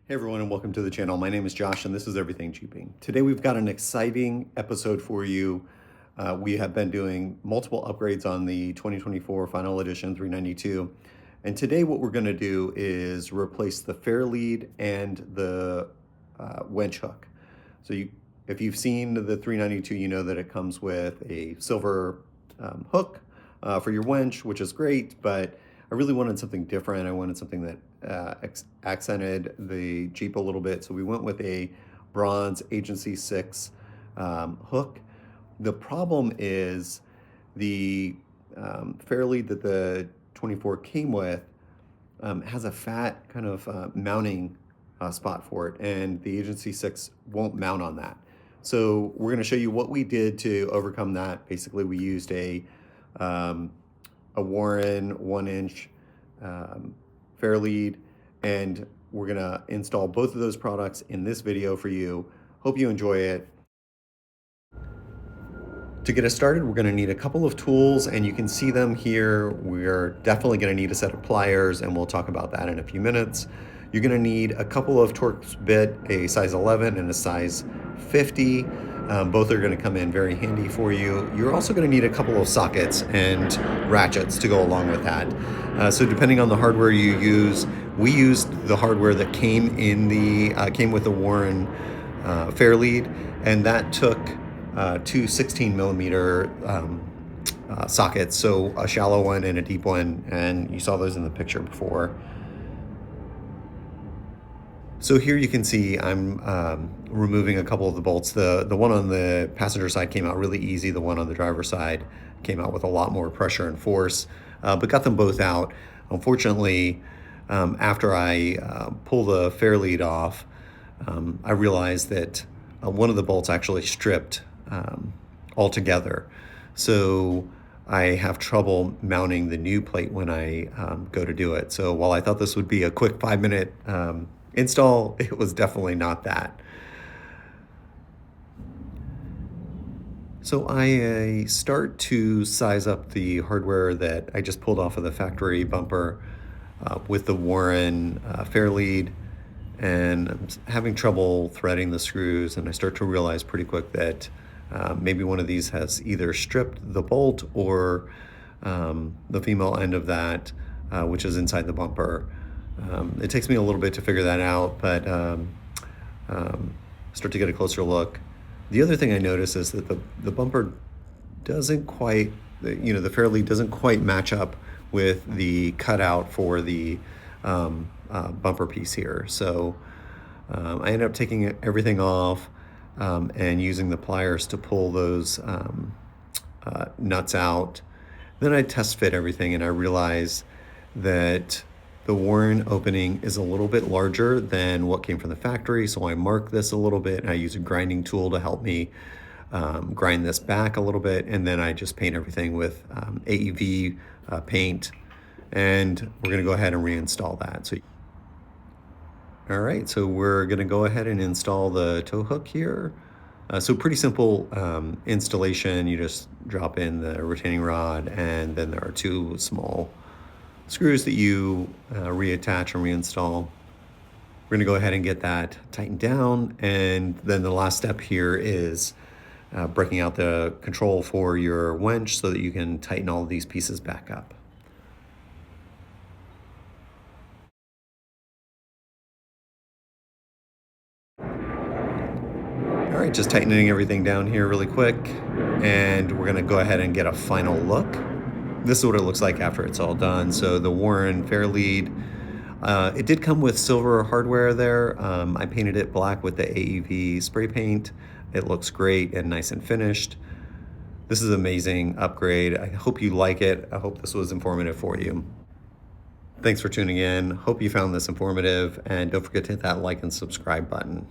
Hey everyone, and welcome to the channel. My name is Josh and this is Everything Jeeping. Today we've got an exciting episode for you. We have been doing multiple upgrades on the 2024 Final Edition 392. And today what we're going to do is replace the fair lead and the wench hook. So if you've seen the 392, you know that it comes with a silver hook for your winch, which is great, but I really wanted something different. I wanted something that accented the Jeep a little bit. So we went with a bronze Agency 6 hook. The problem is the fair lead that the 24 came with has a fat kind of mounting spot for it, and the Agency 6 won't mount on that. So we're going to show you what we did to overcome that. Basically, we used a Warren 1-inch fair lead, and we're going to install both of those products in this video for you. Hope you enjoy it. To get us started, we're going to need a couple of tools, and you can see them here. We're definitely going to need a set of pliers, and we'll talk about that in a few minutes. You're going to need a couple of Torx bit, a size 11 and a size 50. Both are going to come in very handy for you. You're also going to need a couple of sockets and ratchets to go along with that. So depending on the hardware you use, we used the hardware that came with the Warren fair lead, and that took two 16 millimeter sockets, so a shallow one and a deep one, and you saw those in the picture before. So here you can see I'm removing a couple of the bolts. The one on the passenger side came out really easy. The one on the driver's side came out with a lot more pressure and force, but got them both out. Unfortunately, after I pull the fair lead off, I realized that one of the bolts actually stripped altogether. So I have trouble mounting the new plate when I go to do it. So while I thought this would be a quick 5-minute install, it was definitely not that. So I start to size up the hardware that I just pulled off of the factory bumper with the Warren fair lead, and I'm having trouble threading the screws, and I start to realize pretty quick that maybe one of these has either stripped the bolt or the female end of that, which is inside the bumper. It takes me a little bit to figure that out, but start to get a closer look. The other thing I notice is that the bumper doesn't quite, the fair lead doesn't quite match up with the cutout for the bumper piece here. So I end up taking everything off and using the pliers to pull those nuts out. Then I test fit everything, and I realize that the Warren opening is a little bit larger than what came from the factory, so I mark this a little bit, and I use a grinding tool to help me grind this back a little bit, and then I just paint everything with AEV paint, and we're going to go ahead and reinstall that. So, all right, so we're going to go ahead and install the tow hook here. So pretty simple installation. You just drop in the retaining rod, and then there are two small screws that you reattach and reinstall. We're going to go ahead and get that tightened down, and then the last step here is breaking out the control for your winch so that you can tighten all of these pieces back up. All right, just tightening everything down here really quick, and we're going to go ahead and get a final look. This is what it looks like after it's all done. So the Warren fair lead, it did come with silver hardware there. I painted it black with the AEV spray paint. It looks great and nice and finished. This is an amazing upgrade. I hope you like it. I hope this was informative for you. Thanks for tuning in. Hope you found this informative, and don't forget to hit that like and subscribe button.